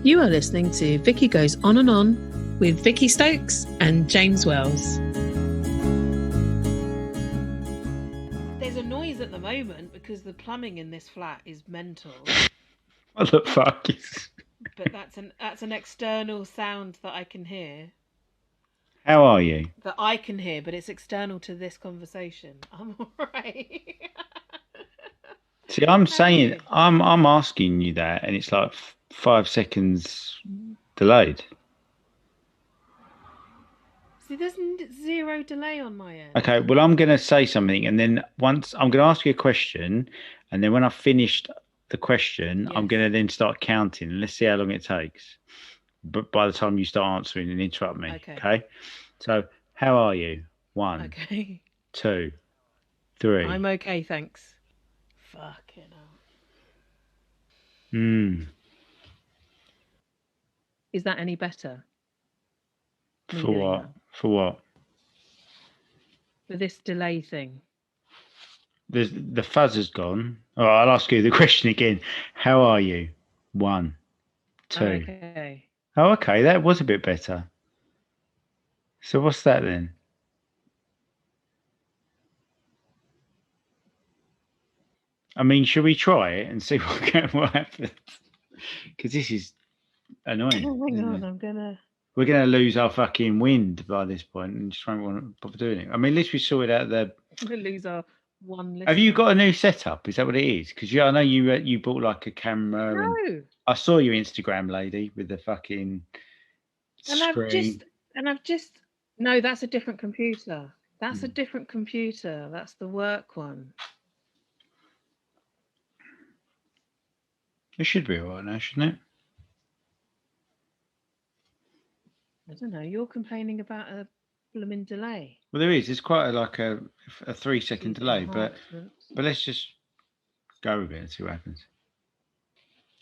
You are listening to Vicky Goes On and On with Vicky Stokes and James Wells. There's a noise at the moment because the plumbing in this flat is mental. What the fuck is... But that's an external sound that I can hear. How are you? That I can hear, but it's external to this conversation. I'm alright. See, I'm saying, I'm asking you that, and it's like 5 seconds delayed. See, there's zero delay on my end. Okay, well, I'm going to say something, and then once I'm going to ask you a question, and then when I've finished the question, Yes. I'm going to then start counting, and let's see how long it takes. But by the time you start answering and interrupt me, okay? So, how are you? 1, Okay. 2, 3. I'm okay, thanks. Fucking hell. Is that any better? For what? That? For what? For this delay thing. The fuzz has gone. All right, I'll ask you the question again. How are you? 1, 2. Okay. Oh, okay. That was a bit better. So what's that then? I mean, should we try it and see what happens? Because this is annoying. Oh, hang on, We're gonna lose our fucking wind by this point, and just won't want to bother doing it. I mean, at least we sorted out the. We'll lose our one listener. Have you got a new setup? Is that what it is? Because I know you bought like a camera. No. And I saw your Instagram lady with the fucking screen. I've just. No, that's a different computer. That's a different computer. That's the work one. It should be all right now, shouldn't it? I don't know. You're complaining about a blooming delay. Well, there is. It's quite a 3-second delay, but let's just go with it and see what happens.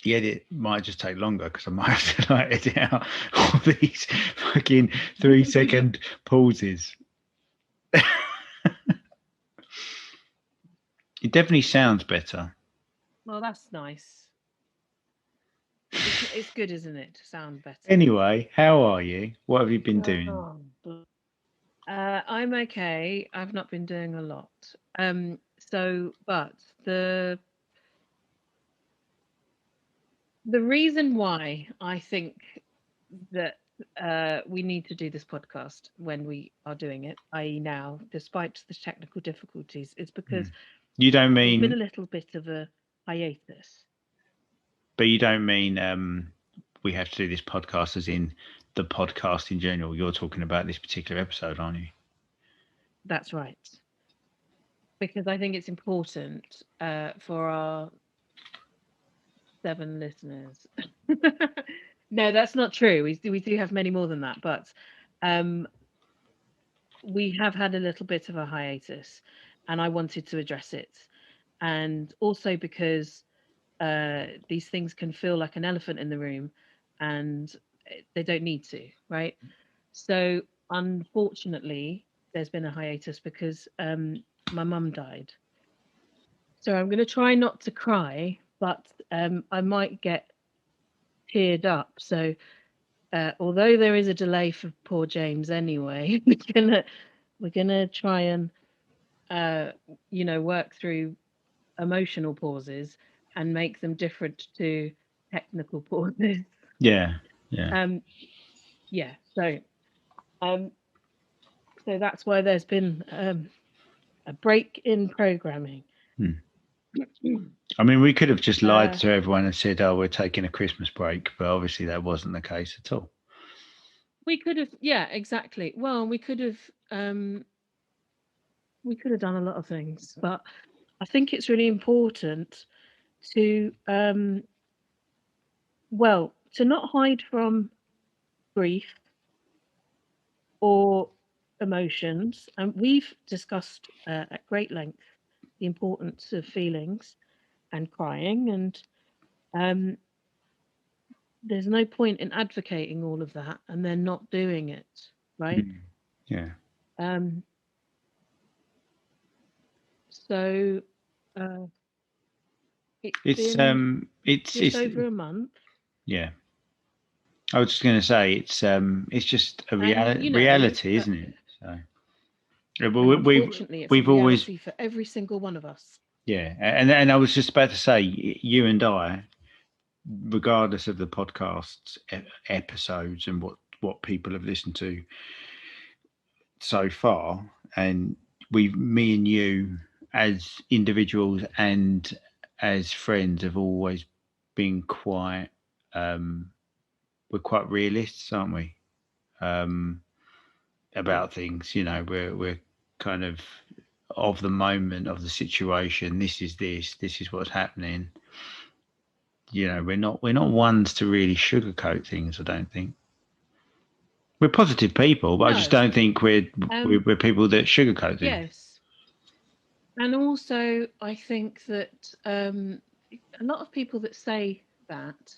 The edit might just take longer because I might have to edit out all these fucking 3-second pauses. It definitely sounds better. Well, that's nice. It's good, isn't it, to sound better? Anyway, how are you? What have you been doing? I'm okay. I've not been doing a lot. But the reason why I think that we need to do this podcast when we are doing it, i.e. now, despite the technical difficulties, is because you don't mean there's been a little bit of a hiatus. But you don't mean we have to do this podcast as in the podcast in general. You're talking about this particular episode, aren't you? That's right. Because I think it's important for our 7 listeners. No, that's not true. We do have many more than that, but we have had a little bit of a hiatus, and I wanted to address it. And also because these things can feel like an elephant in the room, and they don't need to, right? So unfortunately, there's been a hiatus because my mum died. So I'm going to try not to cry, but I might get teared up. So although there is a delay for poor James anyway, we're gonna try and work through emotional pauses and make them different to technical pauses. Yeah. So that's why there's been a break in programming. I mean, we could have just lied to everyone and said, "Oh, we're taking a Christmas break," but obviously that wasn't the case at all. We could have, yeah, exactly. Well, we could have done a lot of things, but I think it's really important to not hide from grief or emotions. And we've discussed at great length the importance of feelings and crying, and there's no point in advocating all of that and then not doing it, right? Yeah. So it's over a month. Yeah. I was just going to say it's just a reality, isn't it? So unfortunately, it's a we've always reality for every single one of us. Yeah, and I was just about to say, you and I, regardless of the podcast's episodes and what people have listened to so far, and me and you as individuals and as friends have always been quite, we're quite realists, aren't we? About things, we're kind of the moment, of the situation. This is what's happening. We're not ones to really sugarcoat things. I don't think we're positive people, but I just don't think we're people that sugarcoat things. Yes, and also I think that a lot of people that say that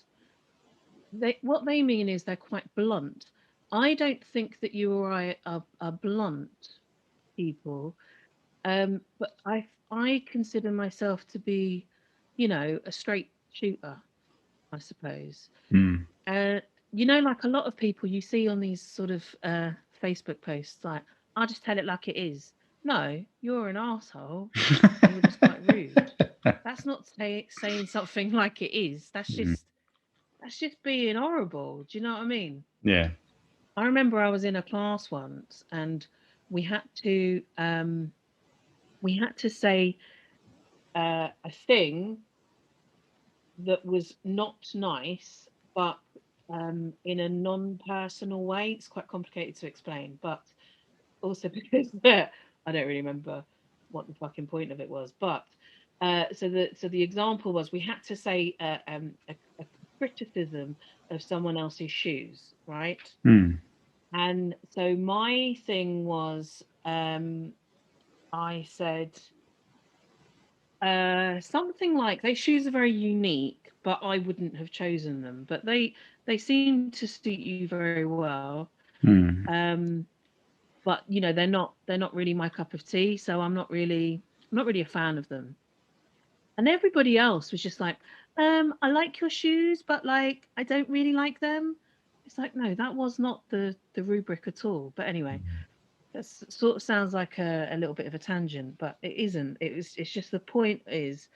what they mean is they're quite blunt. I don't think that you or I are blunt people, but I consider myself to be, a straight shooter, I suppose. Mm. Like a lot of people you see on these sort of Facebook posts, like, I'll just tell it like it is. No, you're an asshole. And you're just quite rude. That's not saying something like it is. That's just being horrible. Do you know what I mean? Yeah. I remember I was in a class once, and we had to say a thing that was not nice, but in a non-personal way. It's quite complicated to explain, but also because I don't really remember what the fucking point of it was. But so the example was, we had to say a criticism of someone else's shoes, right? Mm. And so my thing was, I said something like, "Those shoes are very unique, but I wouldn't have chosen them. But they seem to suit you very well. Mm. But they're not really my cup of tea. So I'm not really a fan of them." And everybody else was just like, "I like your shoes, but like I don't really like them." It's like, no, that was not the rubric at all. But anyway, that sort of sounds like a little bit of a tangent, but it isn't. It's just, the point is,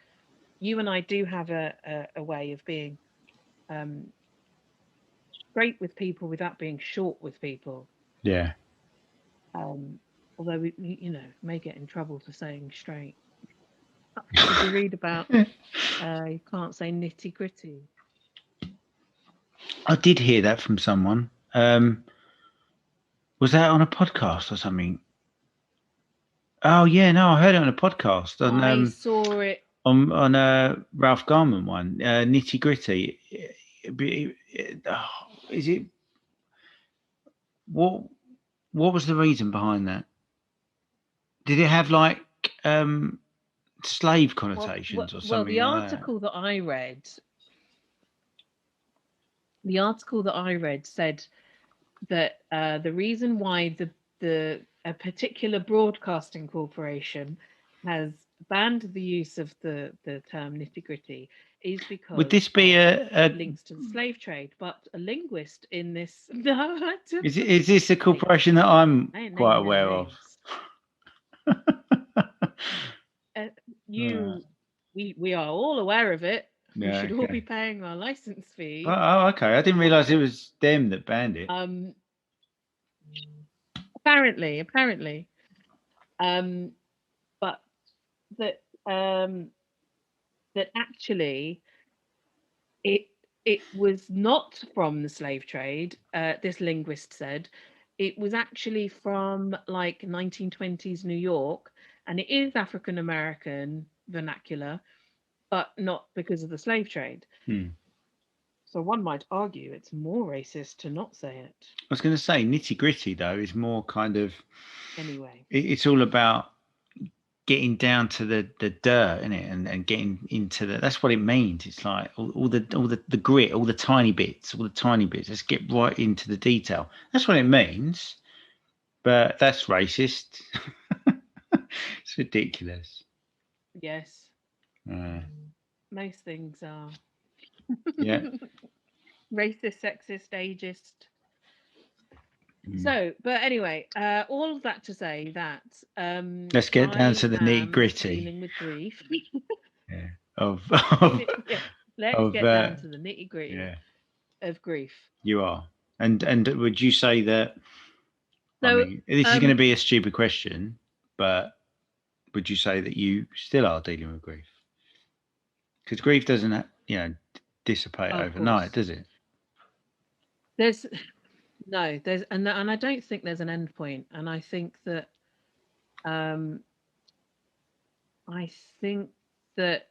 you and I do have a way of being straight with people without being short with people. Yeah. Although we may get in trouble for saying straight. Did you read about you can't say nitty gritty? I did hear that from someone. Was that on a podcast or something? Oh yeah, no, I heard it on a podcast. I saw it on a Ralph Garman one, nitty gritty. Is it what? What was the reason behind that? Did it have like slave connotations or something? Well, the article that I read, said that the reason why a particular broadcasting corporation has banned the use of the term nitty gritty is because would this be a links to the slave trade. But a linguist in this no, is this a corporation that I'm quite aware of? We are all aware of it. Yeah, we should all be paying our license fee. Oh, okay. I didn't realise it was them that banned it. Apparently, but that actually it was not from the slave trade. This linguist said it was actually from like 1920s New York, and it is African American vernacular, but not because of the slave trade. So one might argue it's more racist to not say it. I was going to say nitty gritty though is more kind of, anyway. It's all about getting down to the dirt, isn't it? And getting into that's what it means. It's like all the grit, all the tiny bits. Let's get right into the detail. That's what it means. But that's racist. It's ridiculous. Yes. Most things are. Yeah. racist, sexist, ageist. So, but anyway, all of that to say that let's get down to the I nitty am gritty. dealing with grief. Yeah. Of Yeah, let's of get down to the nitty gritty yeah. of grief. You are, and would you say that? I So, mean, this is going to be a stupid question, but would you say that you still are dealing with grief? Because grief doesn't, dissipate of overnight, course, does it? there's no, there's and I don't think there's an end point, and I think that um, I think that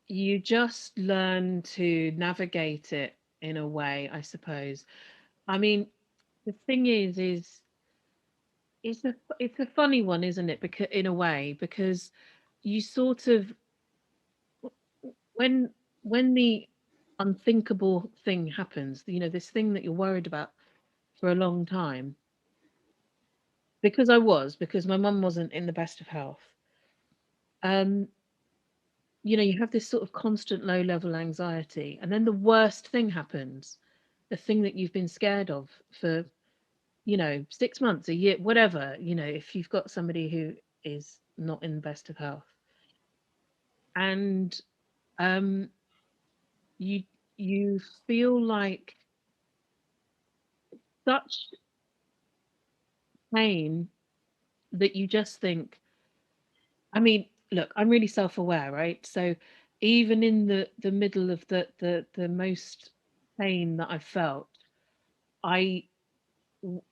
you just learn to navigate it in a way, I suppose. I mean, the thing is it's a funny one, isn't it? Because in a way, because you sort of when when the unthinkable thing happens, this thing that you're worried about for a long time, because my mum wasn't in the best of health. Um, you have this sort of constant low level anxiety, and then the worst thing happens, the thing that you've been scared of for 6 months, a year, whatever, if you've got somebody who is not in the best of health, and um you you feel like such pain that you just think, I mean, look, I'm really self-aware, right? So even in the middle of the most pain that I felt, I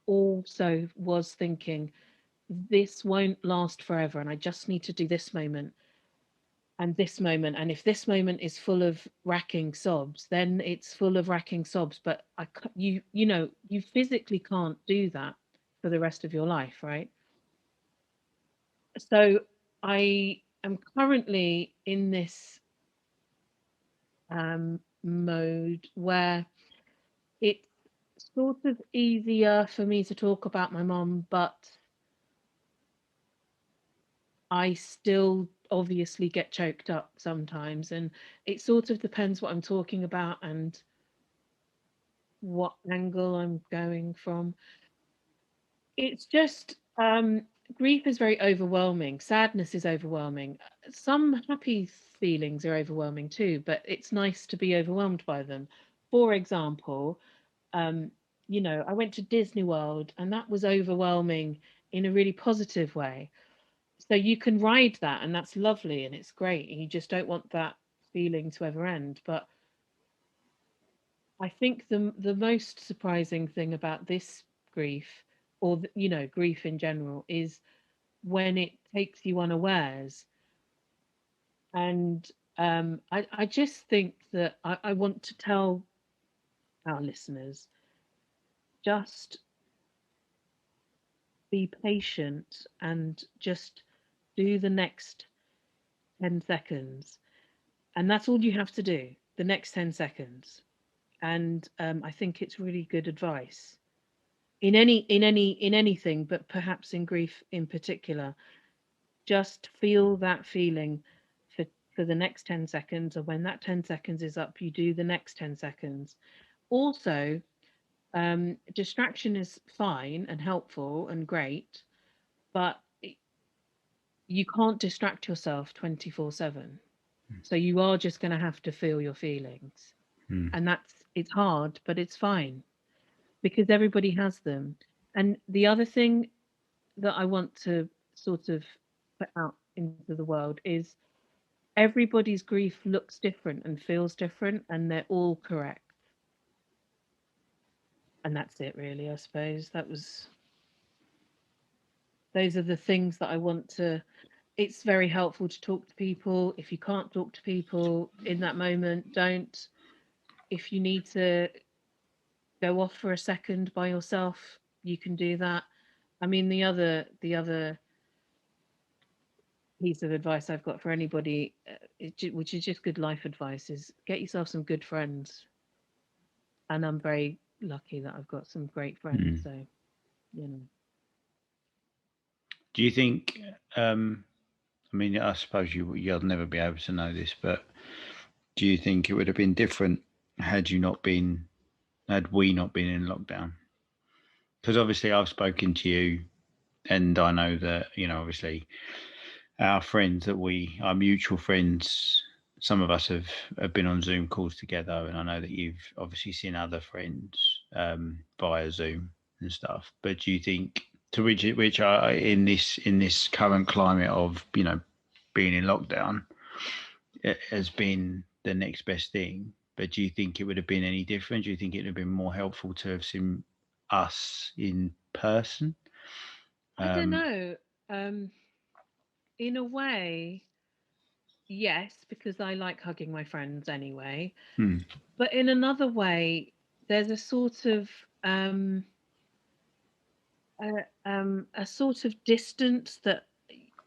also was thinking this won't last forever, and I just need to do this moment and this moment, and if this moment is full of racking sobs, then it's full of racking sobs. But you physically can't do that for the rest of your life, right? So I am currently in this mode where it's sort of easier for me to talk about my mom, but I still obviously get choked up sometimes, and it sort of depends what I'm talking about and what angle I'm going from. It's just grief is very overwhelming. Sadness is overwhelming. Some happy feelings are overwhelming too, but it's nice to be overwhelmed by them. For example, um, I went to Disney World and that was overwhelming in a really positive way. So you can ride that and that's lovely and it's great. And you just don't want that feeling to ever end. But I think the most surprising thing about this grief, or grief in general, is when it takes you unawares. And I just think that I want to tell our listeners, just be patient and just do the next 10 seconds. And that's all you have to do, the next 10 seconds. And I think it's really good advice in anything, but perhaps in grief in particular. Just feel that feeling for the next 10 seconds, or when that 10 seconds is up, you do the next 10 seconds. Also, distraction is fine and helpful and great, but you can't distract yourself 24/7. So you are just going to have to feel your feelings. And it's hard, but it's fine because everybody has them. And the other thing that I want to sort of put out into the world is everybody's grief looks different and feels different, and they're all correct. And that's it, really, I suppose. Those are the things that I want to. It's very helpful to talk to people. If you can't talk to people in that moment, don't. If you need to go off for a second by yourself, you can do that. I mean, the other piece of advice I've got for anybody, which is just good life advice, is get yourself some good friends. And I'm very lucky that I've got some great friends. So, you know. Do you think? I mean, I suppose you'll never be able to know this, but do you think it would have been different had we not been in lockdown? Because obviously I've spoken to you, and I know that, obviously our friends our mutual friends, some of us have been on Zoom calls together, and I know that you've obviously seen other friends via Zoom and stuff. But do you think, to which are in this current climate of being in lockdown, it has been the next best thing? But do you think it would have been any different? Do you think it would have been more helpful to have seen us in person? I don't know. In a way, yes, because I like hugging my friends anyway. Hmm. But in another way, there's a sort of distance that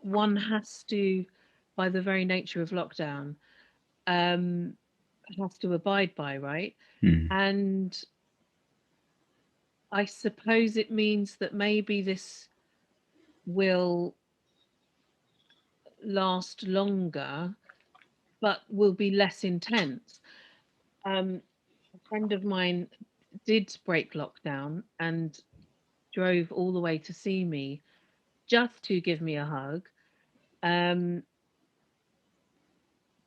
one has to, by the very nature of lockdown, um, has to abide by, right? Hmm. And I suppose it means that maybe this will last longer, but will be less intense. A friend of mine did break lockdown and drove all the way to see me just to give me a hug. Um,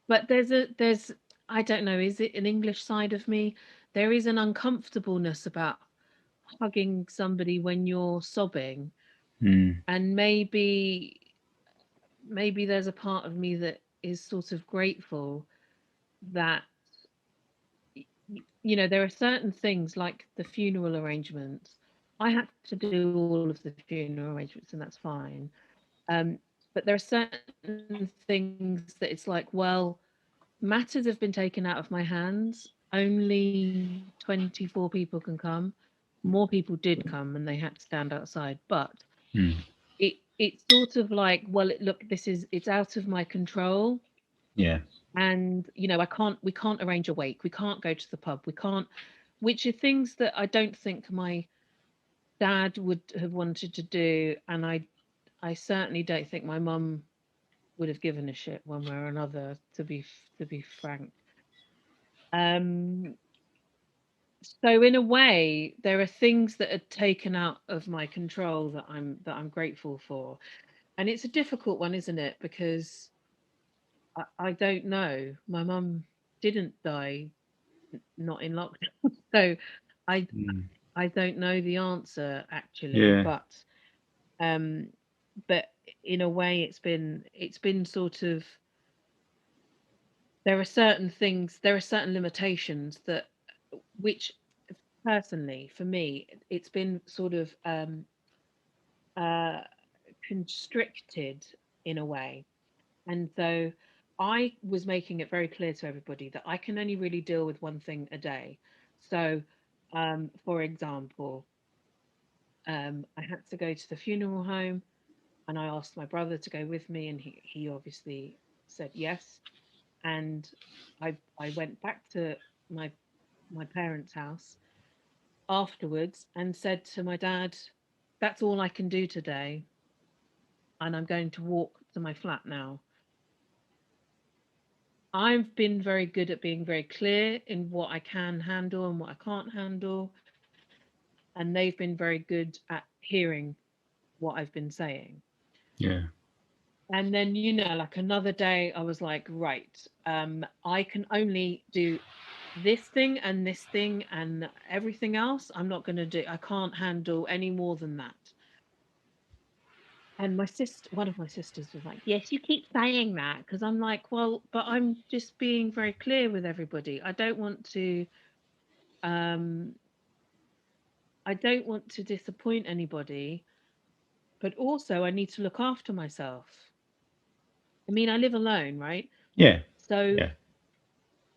but there's I don't know, is it an English side of me? There is an uncomfortableness about hugging somebody when you're sobbing, Hmm. and maybe there's a part of me that is sort of grateful that there are certain things like the funeral arrangements. I had to do all of the funeral arrangements, and that's fine. Um, but there are certain things that it's like, well, matters have been taken out of my hands. Only 24 people can come. More people did come, and they had to stand outside. But Hmm. it's sort of like, well, look, it's out of my control. Yeah. And we can't arrange a wake, we can't go to the pub, we can't, which are things that I don't think my dad would have wanted to do, and I certainly don't think my mum would have given a shit one way or another, to be frank. um so in a way, there are things that are taken out of my control that I'm grateful for. And it's a difficult one, isn't it? Because I don't know, my mum didn't die not in lockdown. So I Hmm. I don't know the answer actually, Yeah. um but in a way it's been sort of, there are certain limitations that, which personally for me it's been sort of uh constricted in a way. And so I was making it very clear to everybody that I can only really deal with one thing a day. So for example, I had to go to the funeral home, and I asked my brother to go with me, and he obviously said yes. And I went back to my my parents' house afterwards and said to my dad, "That's all I can do today, and I'm going to walk to my flat now." I've been very good at being very clear in what I can handle and what I can't handle, and they've been very good at hearing what I've been saying. Yeah. And then, like another day, I was like, right, I can only do this thing and this thing, and everything else I'm not going to do. I can't handle any more than that. And one of my sisters was like, yes, you keep saying that. Because I'm like, well, but I'm just being very clear with everybody. Um, I don't want to disappoint anybody, but also I need to look after myself. I mean, I live alone, right? Yeah. So Yeah.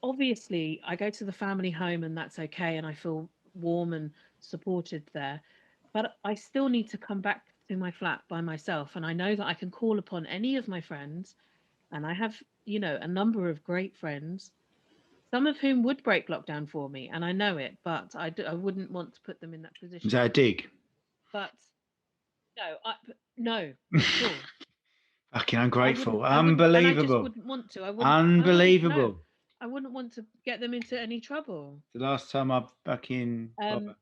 obviously I go to the family home, and that's okay, and I feel warm and supported there. But I still need to come back to my flat by myself, and I know that I can call upon any of my friends, and I have, a number of great friends, some of whom would break lockdown for me, and I know it, but I wouldn't want to put them in that Is that a position. dig? But no, not at all. Fucking I ungrateful. wouldn't, and I just Unbelievable. wouldn't want to. I wouldn't. No. Unbelievable. I wouldn't want to get them into any trouble. The last time I fucking Um,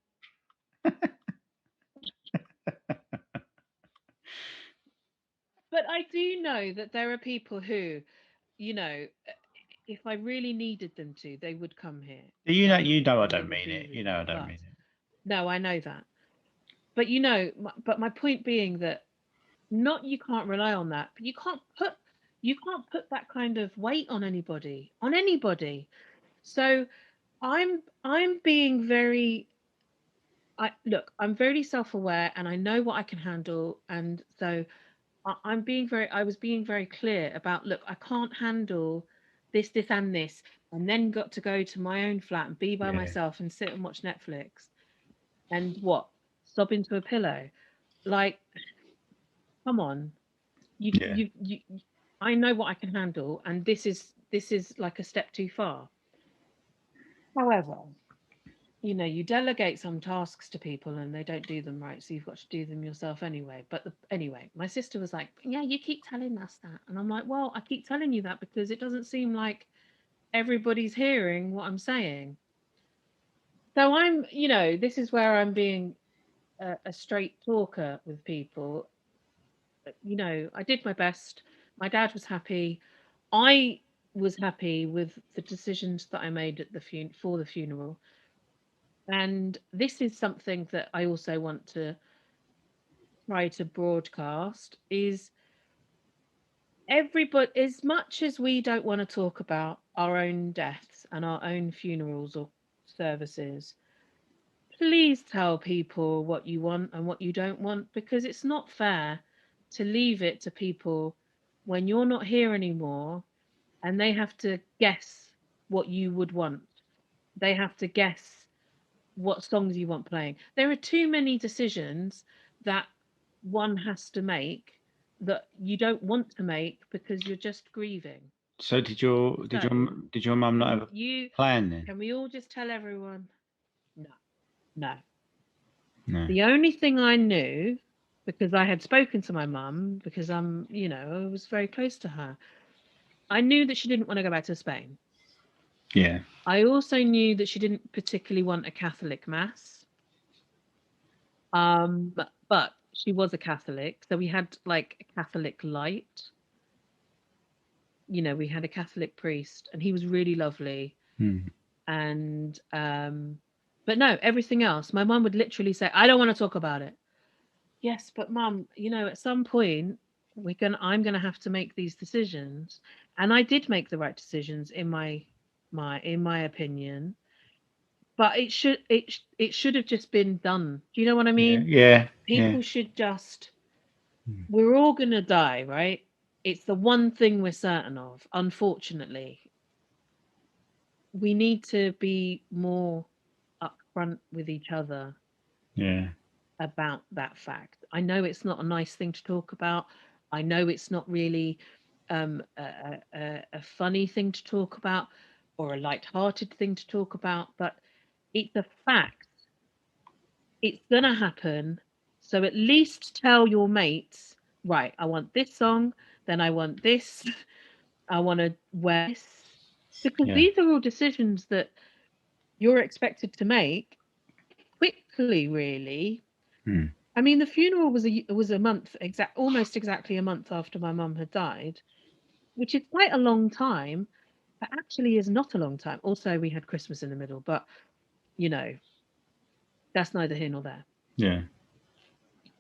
but I do know that there are people who, you know, if I really needed them to, they would come here. You know, I And they don't would mean be it. with You know, I me. don't But mean it. no, I know that. But but my point being that not you can't rely on that, but you can't put that kind of weight on anybody, on anybody. So I'm being very I'm very self-aware and I know what I can handle. And so I was being very clear about, look, I can't handle this, and this, and then got to go to my own flat and be by Yeah. myself and sit and watch Netflix and what? Sob into a pillow. Like, come on. Yeah. You I know what I can handle, and this is like a step too far. However, you delegate some tasks to people and they don't do them right, so you've got to do them yourself anyway. But anyway, my sister was like, yeah, you keep telling us that. And I'm like, well, I keep telling you that because it doesn't seem like everybody's hearing what I'm saying. So this is where I'm being a straight talker with people. I did my best. My dad was happy. I was happy with the decisions that I made at for the funeral. And this is something that I also want to try to broadcast is everybody, as much as we don't want to talk about our own deaths and our own funerals or services, please tell people what you want and what you don't want, because it's not fair to leave it to people when you're not here anymore and they have to guess what you would want. They have to guess what songs you want playing. There are too many decisions that one has to make that you don't want to make because you're just grieving. So So did your mum not have a plan then? can we all just tell everyone? No, no. No. The only thing I knew, because I had spoken to my mum, because I was very close to her, I knew that she didn't want to go back to Spain. Yeah. I also knew that she didn't particularly want a Catholic mass. But she was a Catholic, so we had like a Catholic light. We had a Catholic priest, and he was really lovely. Hmm. And but no, everything else, my mum would literally say, "I don't want to talk about it." Yes, but mum, at some point I'm gonna have to make these decisions, and I did make the right decisions in my opinion. But it should have just been done. Do you know what I Yeah. mean? Yeah. Yeah. People should just. We're all going to die, right? It's the one thing we're certain of, unfortunately. We need to be more upfront with each other Yeah. about that fact. I know it's not a nice thing to talk about. I know it's not really a funny thing to talk about or a light-hearted thing to talk about, but it's a fact. It's going to happen. So at least tell your mates, right, I want this song, then I want this, I want to wear this. Because Yeah. these are all decisions that you're expected to make quickly, really. Hmm. I mean, the funeral was a month, almost exactly a month after my mum had died, which is quite a long time, but actually is not a long time. Also, we had Christmas in the middle, but you know, that's neither here nor there. Yeah.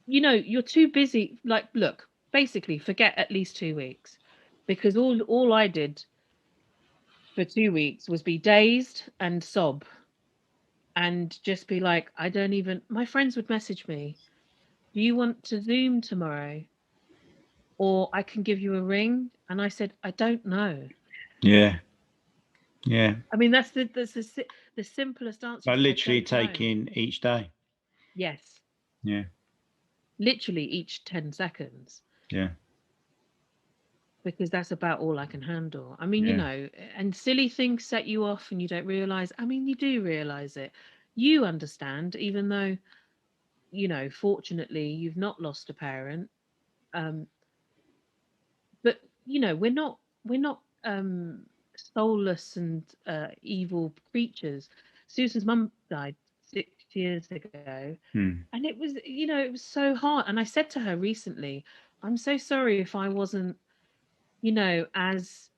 You're too busy. Like, look, basically, forget at least 2 weeks, because all I did for 2 weeks was be dazed and sob and just be like, I don't even. My friends would message me, "Do you want to Zoom tomorrow, or I can give you a ring?" And I said, I don't know. Yeah. Yeah. I mean, that's the simplest answer Like is I literally don't know. taking each day. Yes, Yeah. literally each 10 seconds. Yeah. Because that's about all I can handle. I mean, Yeah. and silly things set you off and you don't realize. I mean, you do realize it. You understand, even though, fortunately, you've not lost a parent. But we're not soulless and evil creatures. Susan's mum died 6 years ago, and it was, it was so hard. And I said to her recently, I'm so sorry if I wasn't, as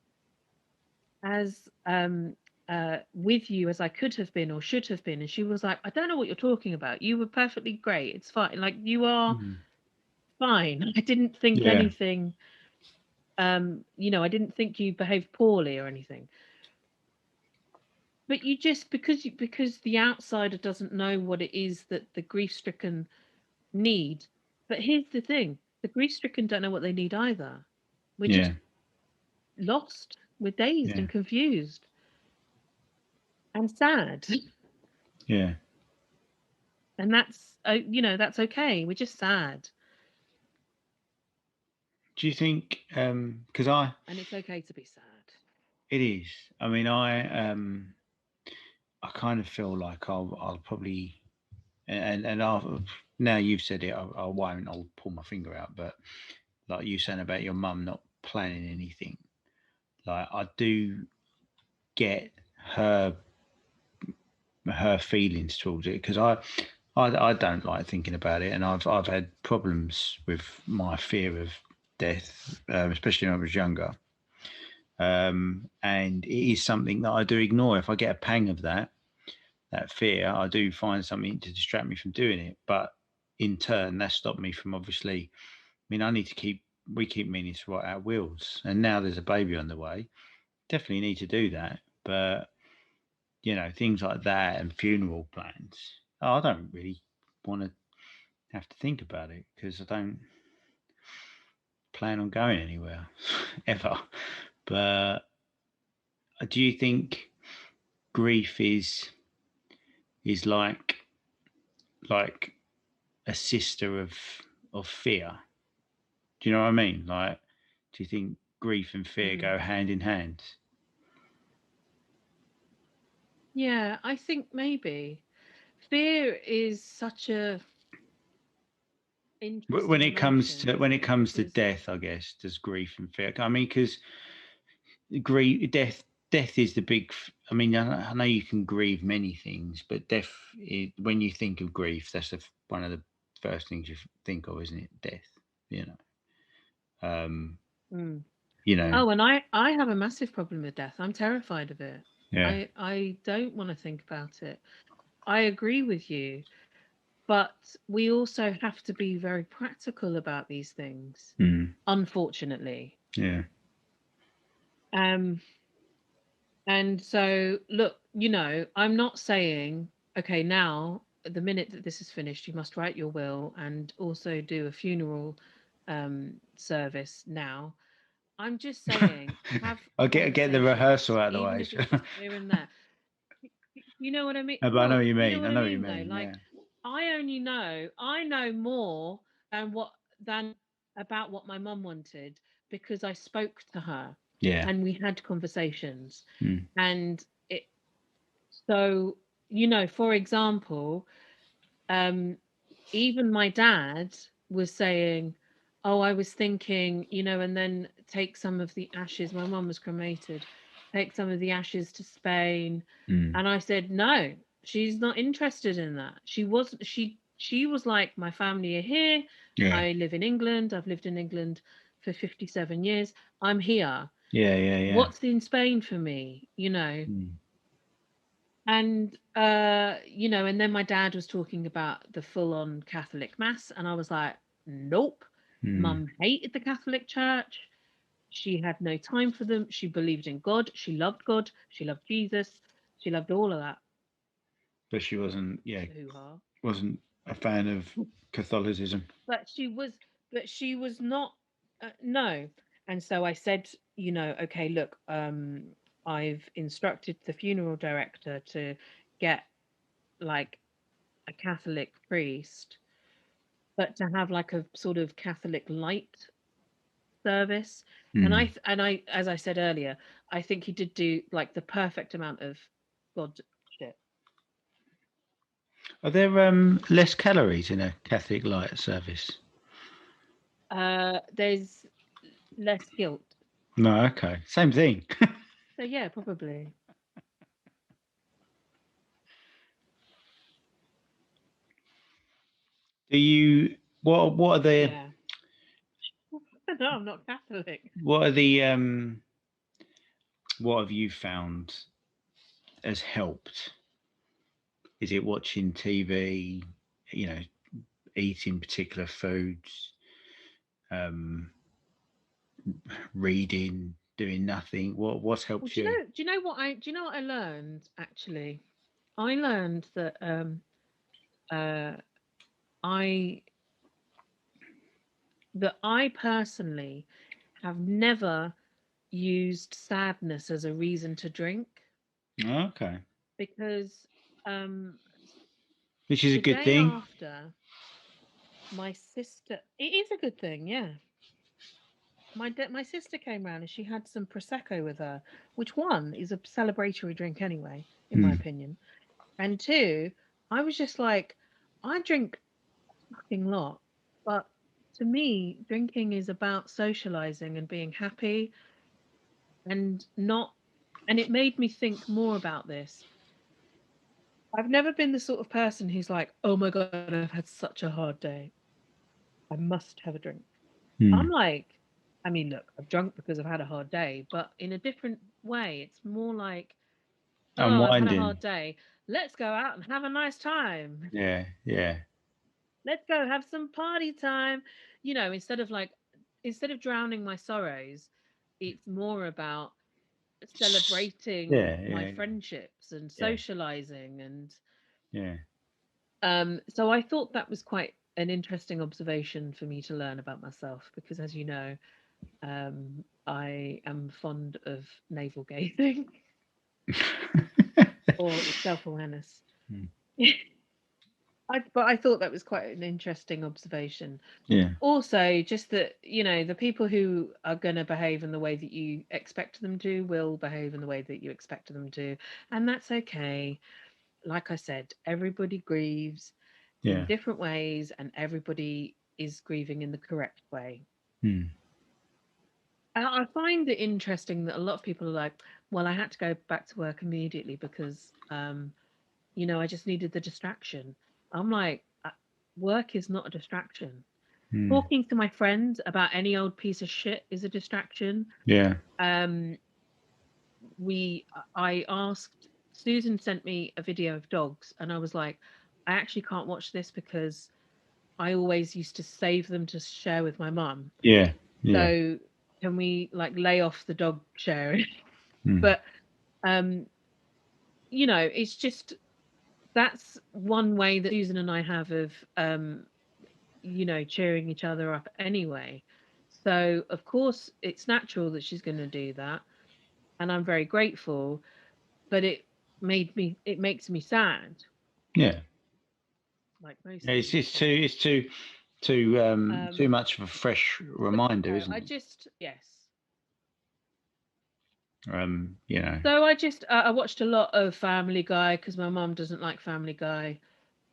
with you as I could have been or should have been. And she was like, I don't know what you're talking about. You were perfectly great. It's fine. Like, you are fine. I didn't think anything. I didn't think you behaved poorly or anything. But you just, because the outsider doesn't know what it is that the grief-stricken need. But here's the thing: the grief-stricken don't know what they need either. We're just lost. We're dazed and confused and sad. Yeah. And that's, that's okay. We're just sad. Do you think? And it's okay to be sad. It is. I mean, I kind of feel like I'll probably, and I'll, now you've said it, I won't. I'll pull my finger out. But like you saying about your mum not planning anything, like I do get her feelings towards it, because I don't like thinking about it, and I've had problems with my fear of death, especially when I was younger. And it is something that I do ignore. If I get a pang of that fear, I do find something to distract me from doing it. But in turn, that stopped me from, obviously, I mean, we keep meaning to write our wills, and now there's a baby on the way. Definitely need to do that. But, things like that and funeral plans, I don't really want to have to think about it, because I don't plan on going anywhere ever. But do you think grief is like a sister of fear? Do you know what I mean? Like, do you think grief and fear go hand in hand? Yeah, I think maybe fear is such a interesting When it comes emotion, to death, I guess, does grief and fear? I mean, because grief, death is the big. I mean, I know you can grieve many things, but death, when you think of grief, that's one of the first things you think of, isn't it? Death, you know. Oh, and I have a massive problem with death. I'm terrified of it. Yeah. I don't want to think about it. I agree with you, but we also have to be very practical about these things, unfortunately. Yeah. And so, look, I'm not saying, okay, now, the minute that this is finished, you must write your will and also do a funeral service now. I'm just saying, have I'll get the rehearsal out of the way. if it's just here and there. You know what I mean? No, but I know what you mean. You know I what know I what you mean, mean. though? Like, Yeah. I know more than about what my mum wanted, because I spoke to her. Yeah. And we had conversations. And so, for example, even my dad was saying, oh, I was thinking, and then take some of the ashes. My mum was cremated. Take some of the ashes to Spain. And I said, no, she's not interested in that. She was like, my family are here. Yeah. I live in England. I've lived in England for 57 years. I'm here. Yeah. What's in Spain for me, And, and then my dad was talking about the full-on Catholic Mass, and I was like, nope. Mum hated the Catholic Church. She had no time for them. She believed in God. She loved God. She loved Jesus. She loved all of that. But she wasn't, wasn't a fan of Catholicism. But she was not, no. And so I said, okay, look, I've instructed the funeral director to get like a Catholic priest, but to have like a sort of Catholic light service. And I, as I said earlier, I think he did do like the perfect amount of God shit. Are there less calories in a Catholic light service? There's less guilt. No, okay. Same thing. So yeah, probably. Do you? What are the? Yeah. No, I'm not Catholic. What are the? What have you found has helped? Is it watching TV? You know, eating particular foods, reading, doing nothing. What's Well, helped you? do you know what I learned actually? I learned that uh I I personally have never used sadness as a reason to drink, Okay, because um which is a the good day thing. after, my sister, it is a good thing, yeah. My sister came round and she had some prosecco with her, which one is a celebratory drink anyway, in my Hmm. opinion. And two, I was just like, I drink a fucking lot, but to me, drinking is about socializing and being happy, and not, and it made me think more about this. I've never been the sort of person who's like, oh my God, I've had such a hard day, I must have a drink. I'm Hmm. like, I mean, look, I've drunk because I've had a hard day, but in a different way. It's more like, oh, I've had a Unwinding. hard day. Let's go out and have a nice time. Yeah, yeah, Let's go have some party time. You know, instead of drowning my sorrows, it's more about celebrating yeah, my yeah, friendships and yeah, socializing. And yeah. so I thought that was quite an interesting observation for me to learn about myself, because as you know, I am fond of navel gazing or self awareness. Hmm. But I thought that was quite an interesting observation. Yeah, Also, just that, the people who are going to behave in the way that you expect them to will behave in the way that you expect them to. And that's okay. Like I said, everybody grieves in yeah. different ways, and everybody is grieving in the correct way. Hmm. I find it interesting that a lot of people are like, well, I had to go back to work immediately because, I just needed the distraction. I'm like, work is not a distraction. Hmm. Talking to my friends about any old piece of shit is a distraction. Yeah, Um, I asked, Susan sent me a video of dogs, and I was like, I actually can't watch this because I always used to save them to share with my mum. yeah, yeah. So can we like lay off the dog sharing? Hmm. But um, it's just, that's one way that Susan and I have of cheering each other up anyway. So of course it's natural that she's going to do that, and I'm very grateful. But it makes me sad, Yeah. like most Yeah, it's things. it's too it's too too much of a fresh But reminder, isn't I it? just, yes. You know. So I watched a lot of Family Guy because my mum doesn't like Family Guy.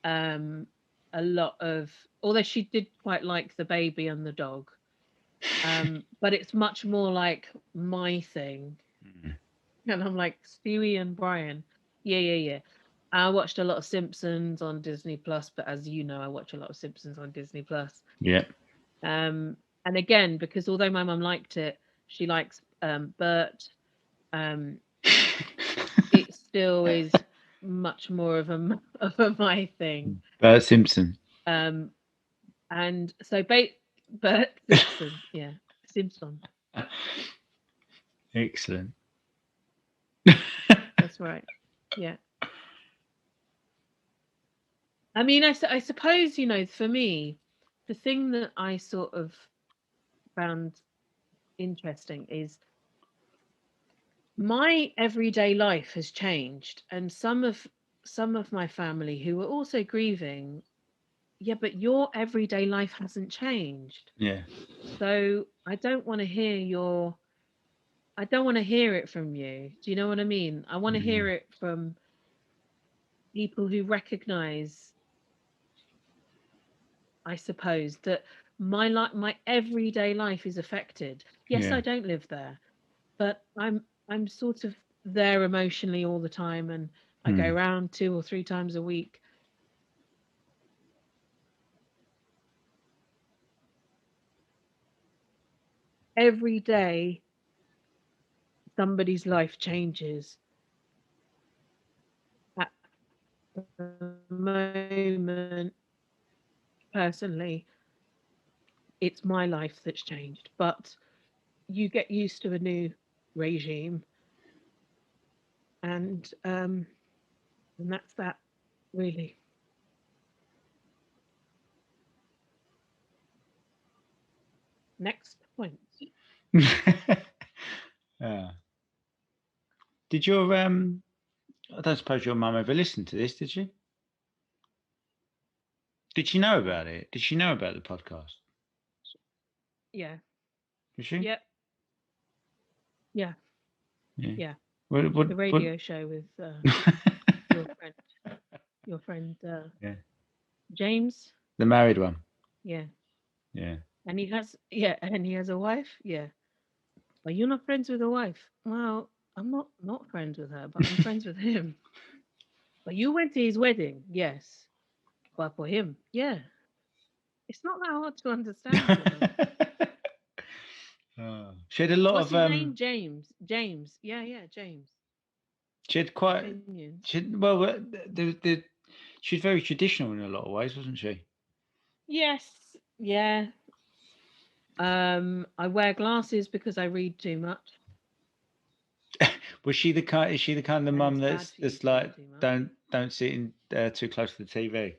Um, a lot of, although she did quite like the baby and the dog. But it's much more like my thing. Hmm. And I'm like, Stewie and Brian. Yeah, yeah, yeah. I watched a lot of Simpsons on Disney Plus, but as you know, I watch a lot of Simpsons on Disney Plus. Yeah. And again, because although my mum liked it, she likes Bert. Um, it still is much more of a my thing. Bert Simpson. Um, and so Bert Simpson, yeah, Simpson. Excellent. That's right. Yeah. I mean, I suppose, for me, the thing that I sort of found interesting is my everyday life has changed, and some of my family who were also grieving, yeah, but your everyday life hasn't changed. Yeah. So I don't want to hear it from you. Do you know what I mean? I want to hear Mm. it from people who recognize, I suppose, that my everyday life is affected. Yes, Yeah. I don't live there, but I'm sort of there emotionally all the time, and I go around 2 or 3 times a week. Every day, somebody's life changes. At the moment, personally, it's my life that's changed, but you get used to a new regime, and that's that, really. Next point. Did your I don't suppose your mum ever listened to this, did she? Did she know about it? Did she know about the podcast? Yeah. Did she? Yep. Yeah. Yeah. Yeah. What, The radio show with your friend, yeah. James. The married one. Yeah. Yeah. And he has a wife. Yeah. But you're not friends with a wife. Well, I'm not friends with her, but I'm friends with him. But you went to his wedding, yes. But for him, yeah. It's not that hard to understand, you know. She had a lot What's of his name? James. James. Yeah, yeah, James. She had quite. Opinions. She's very traditional in a lot of ways, wasn't she? Yes. Yeah. I wear glasses because I read too much. Was she the kind? Is she the kind of And mum it's bad for you that's to read like too much. don't sit in too close to the TV?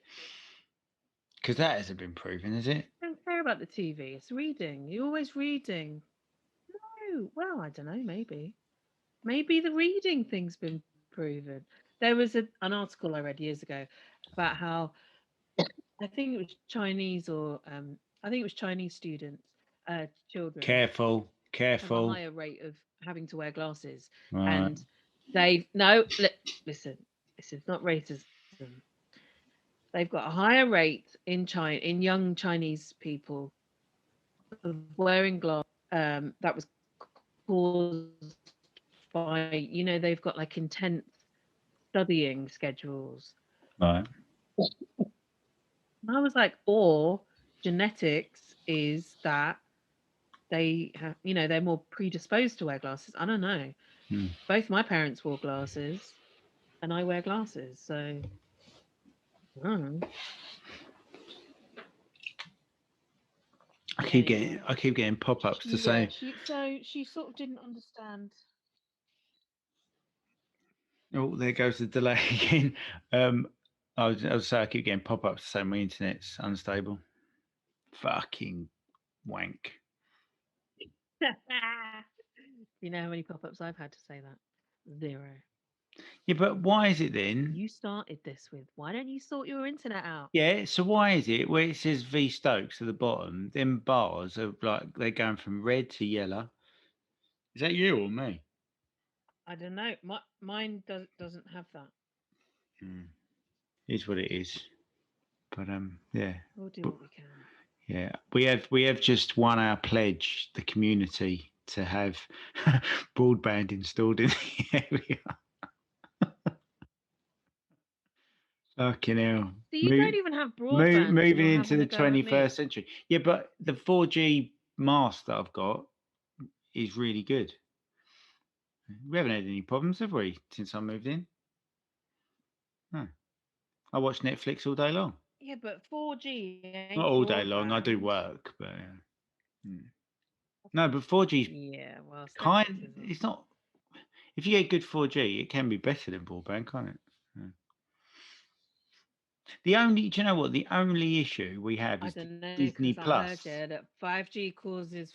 Because that hasn't been proven, has it? I don't care about the TV. It's reading. You're always reading. No. Well, I don't know. Maybe the reading thing's been proven. There was an article I read years ago about how I think it was Chinese or I think it was Chinese students, children Careful, have a careful. higher rate of having to wear glasses, Right. and they've no listen, this is not racism. They've got a higher rate in China in young Chinese people of wearing glasses. That was caused by they've got like intense studying schedules. Right. And I was like, or genetics is that they have, they're more predisposed to wear glasses. I don't know. Both my parents wore glasses, and I wear glasses, so I don't know. Anyway. I keep getting pop ups to Yeah, say. she sort of didn't understand. Oh, there goes the delay again. I was say I keep getting pop ups to say my internet's unstable. Fucking wank. You know how many pop-ups I've had to say that? 0. Yeah, but why is it then? You started this with, why don't you sort your internet out? Yeah, so why is it where it says V Stokes at the bottom, them bars are like they're going from red to yellow? Is that you or me? I don't know. Mine doesn't have that. Is what it is. But yeah. We'll do what we can. Yeah, we have just won our pledge, the community, to have broadband installed in the area. Fucking hell. So you don't even have broadband, and Moving you're into having the a go at 21st me. century. Yeah, but the 4G mast that I've got is really good. We haven't had any problems, have we, since I moved in? No. I watch Netflix all day long. Yeah, but 4G ain't Not all day long. I do broadband. work, but no. But 4G, Yeah, well, kind. sexism. It's not. If you get good 4G, it can be better than broadband, can't it? Yeah. Do you know what? The only issue we have I is don't know, Disney because I heard, Plus. yeah, that 5G causes.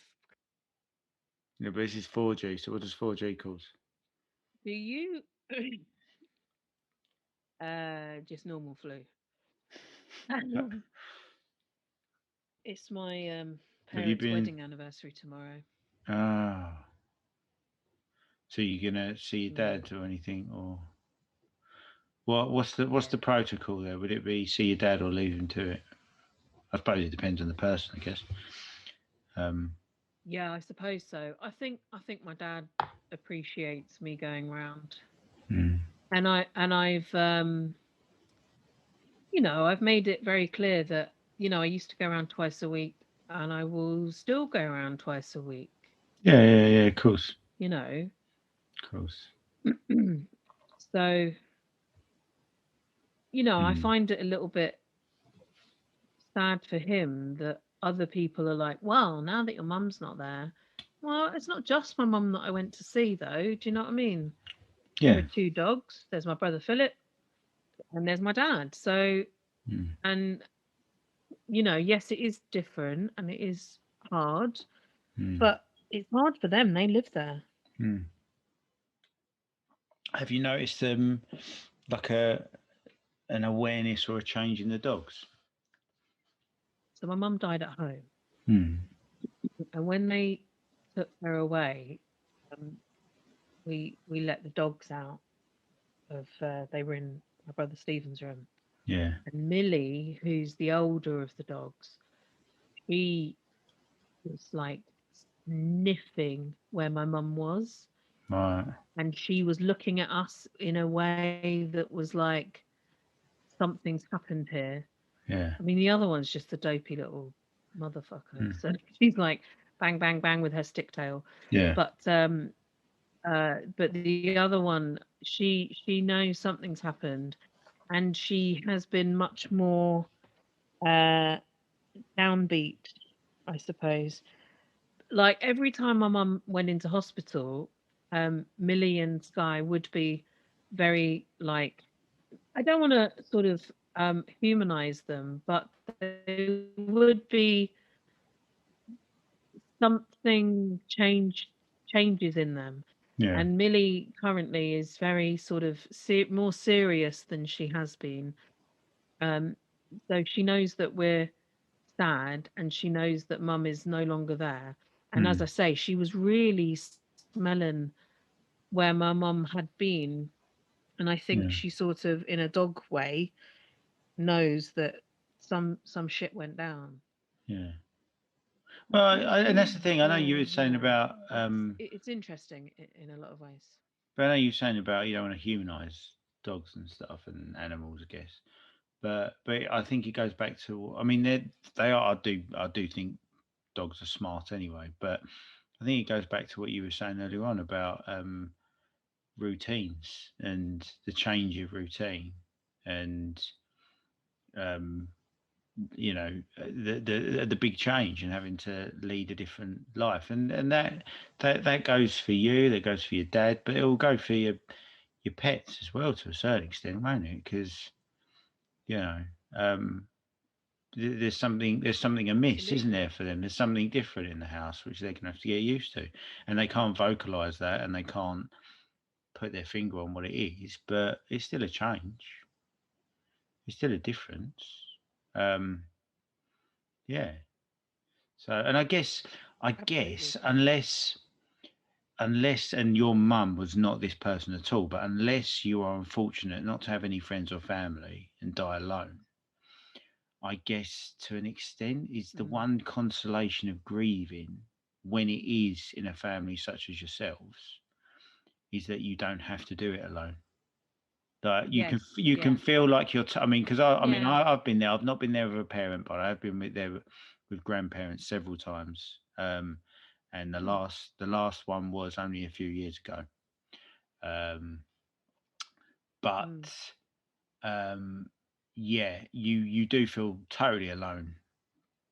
Yeah, but this is 4G. So what does 4G cause? Do you? Just normal flu. It's my Have you parents' been? wedding anniversary tomorrow. Ah. So you're gonna see your Yeah. dad or anything, or what's the protocol there? Would it be see your dad or leave him to it? I suppose it depends on the person, I guess. Yeah, I suppose so. I think my dad appreciates me going round. Mm. I've I've made it very clear that, I used to go around twice a week and I will still go around twice a week, Yeah, of course. you know. Of course. So, I Mm. find it a little bit sad for him that other people are like, well, now that your mum's not there, well, it's not just my mum that I went to see, though. Do you know what I mean? There Yeah. are two dogs. There's my brother Philip, and there's my dad. So, Mm. and yes, it is different and it is hard, Mm. but it's hard for them. They live there. Mm. Have you noticed like an awareness or a change in the dogs? So my mum died at home, Mm. and when they took her away, um, we let the dogs out of. They were in my brother Stephen's room, Yeah. and Millie, who's the older of the dogs, she was like sniffing where my mum was, Right. and she was looking at us in a way that was like something's happened here. Yeah. I mean, the other one's just a dopey little motherfucker. Mm. So she's like bang, bang, bang with her stick tail. Yeah. But the other one, she knows something's happened, and she has been much more uh, downbeat, I suppose. Like every time my mum went into hospital, Millie and Sky would be very like, I don't want to sort of humanize them, but they would be something changes in them. Yeah. And Millie currently is very sort of more serious than she has been. Um, so she knows that we're sad, and she knows that mum is no longer there. And as Mm. I say, she was really smelling where my mum had been. And I think Yeah. she sort of, in a dog way, knows that some shit went down. Yeah. Well, and that's the thing. I know you were saying about, It's interesting in a lot of ways. but I know you were saying about you don't want to humanize dogs and stuff and animals, I guess. But I think it goes back to. I mean, they are. I do think dogs are smart anyway. But I think it goes back to what you were saying earlier on about routines and the change of routine and um, the big change and having to lead a different life and that goes for you, that goes for your dad, but it will go for your pets as well to a certain extent, won't it? Because you know um, there's something amiss, isn't there, Absolutely. for them? There's something different in the house which they're going to have to get used to, and they can't vocalize that and they can't put their finger on what it is, but it's still a change, it's still a difference. um yeah. So, and I guess Absolutely. unless and your mum was not this person at all, but unless you are unfortunate not to have any friends or family and die alone, I guess to an extent is the Mm. one consolation of grieving when it is in a family such as yourselves, is that you don't have to do it alone. That Yes. you can Yeah. feel like you're. I mean, because I mean, Yeah. I've been there. I've not been there with a parent, but I've been there with grandparents several times. And Mm. the last one was only a few years ago. Um, but Mm. um, yeah, you do feel totally alone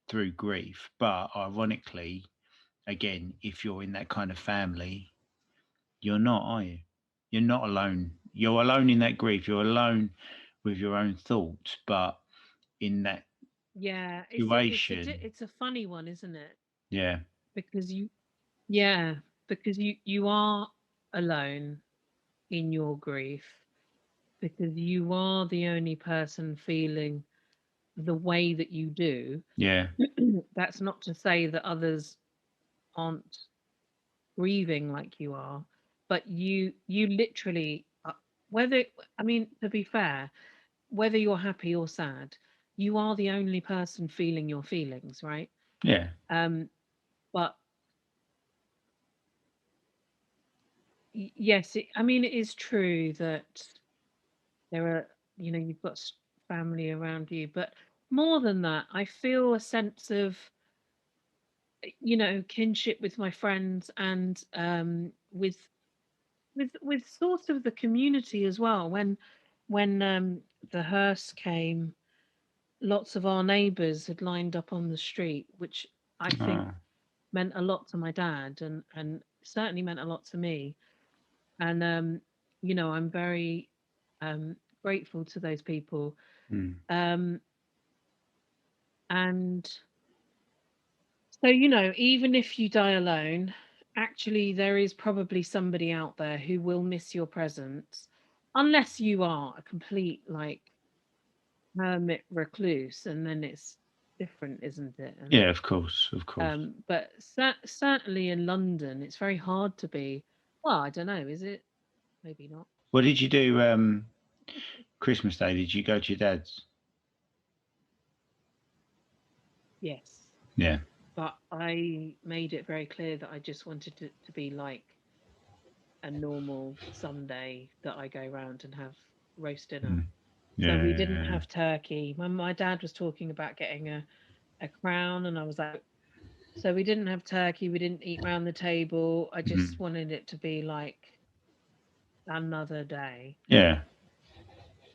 through grief. But ironically, again, if you're in that kind of family, you're not, are you? You're not alone. You're alone in that grief. You're alone with your own thoughts, but in that Yeah. situation, It's a funny one, isn't it? yeah, Because yeah, because you are alone in your grief, because you are the only person feeling the way that you do. yeah, That's not to say that others aren't grieving like you are, but you literally whether, I mean, to be fair, whether you're happy or sad, you are the only person feeling your feelings, right? yeah, um but Yes, I mean, it is true that there are, you've got family around you, but more than that, I feel a sense of, kinship with my friends and with sort of the community as well. When the hearse came, lots of our neighbours had lined up on the street, which I think Oh. meant a lot to my dad and certainly meant a lot to me. And I'm very um, grateful to those people. Mm. Um, and so, even if you die alone, actually, there is probably somebody out there who will miss your presence, unless you are a complete like hermit recluse, and then it's different, isn't it? And Yeah, of course, of course. but certainly in London, it's very hard to be. Well, I don't know. Is it? Maybe not. What did you do Christmas Day? Did you go to your dad's? Yes. Yeah. But I made it very clear that I just wanted it to be like a normal Sunday that I go round and have roast dinner. Mm. So we Yeah. didn't have turkey. My dad was talking about getting a crown, and I was like, so we didn't have turkey. We didn't eat round the table. I just Mm. wanted it to be like another day. Yeah.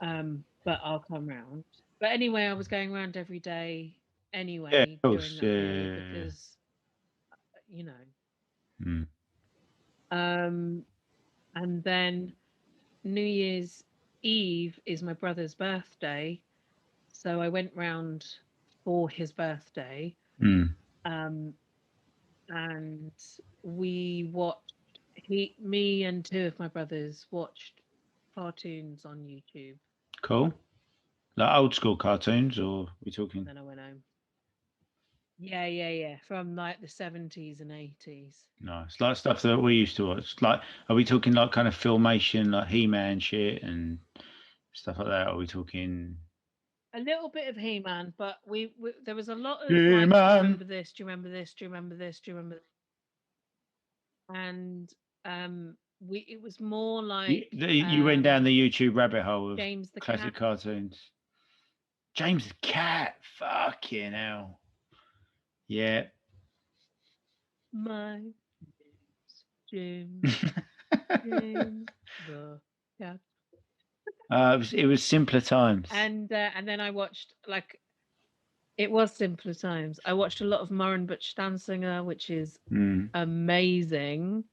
But I'll come round. But anyway, I was going round every day Yeah, of anyway during course. that period Yeah. because, you know, Mm. um, and then New Year's Eve is my brother's birthday, so I went round for his birthday, Mm. um, and we watched. Me, and two of my brothers watched cartoons on YouTube. Cool. Like old school cartoons, or we talking? Then I went home. Yeah, yeah, yeah, from like the 70s and 80s. Nice, like stuff that we used to watch. Like, are we talking like kind of filmation, like He-Man shit and stuff like that? Are we talking A little bit of He-Man, but we there was a lot of like, do you He-Man? remember this? Do you remember this? Do you remember this? Do you remember? And we it was more like You went down the YouTube rabbit hole of James the classic Cat. cartoons. James the Cat, fucking hell, yeah. My name's James, James the Cat. It was simpler times. And then I watched like it was simpler times. I watched a lot of Murren Butch Danzinger, which is amazing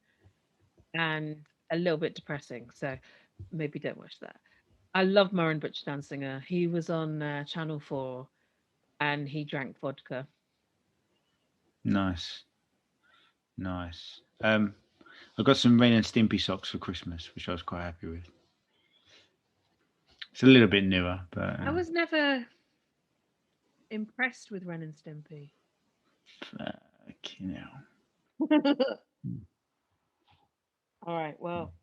and a little bit depressing. So maybe don't watch that. I love Murren Butch Danzinger. He was on Channel 4 and he drank vodka. Nice, nice. I got some Ren and Stimpy socks for Christmas, which I was quite happy with. It's a little bit newer, but I was never impressed with Ren and Stimpy. fucking hell. All right, well,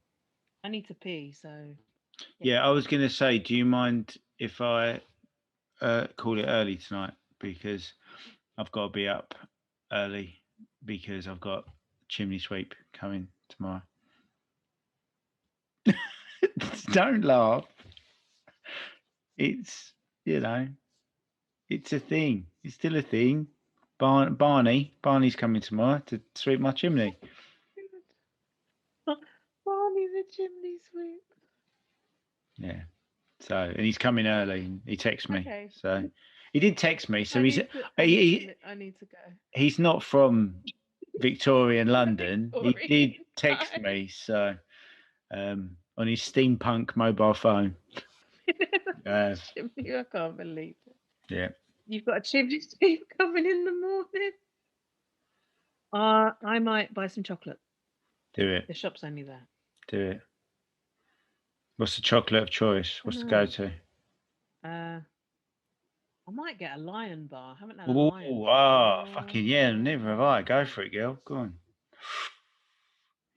I need to pee, so Yeah, I was going to say, do you mind if I call it early tonight? Because I've got to be up early because I've got chimney sweep coming tomorrow. Don't laugh. It's, it's a thing. It's still a thing. Barney's coming tomorrow to sweep my chimney. Barney the Chimney Sweep. Yeah. So, and he's coming early. He texts me. Okay. So, he did text me. So I need to go. He's not from Victorian London. He Victorian did text me. So, on his steampunk mobile phone. Chimney, I can't believe it. Yeah. You've got a chimney sweep coming in the morning. I might buy some chocolate. Do it. The shop's only there. Do it. What's the chocolate of choice? What's the go-to? I might get a Lion bar. I haven't had Oh, a Lion. fucking yeah! Never have I. Go for it, girl. Go on.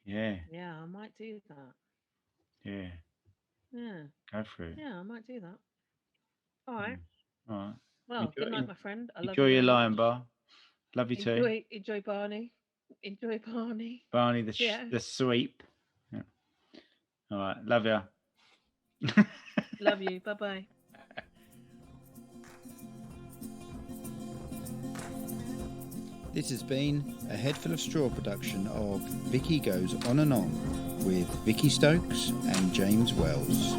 Yeah. Yeah, I might do that. Yeah. Yeah. Go for it. Yeah, I might do that. All right. All right. Well, good night, my friend. I love enjoy you your very Lion much. bar. Love you too. Enjoy Barney. Enjoy Barney. Barney the sweep. Yeah. All right. Love you. Love you. Bye-bye. This has been a Head Full of Straw production of Vicky Goes On and On with Vicky Stokes and James Wells.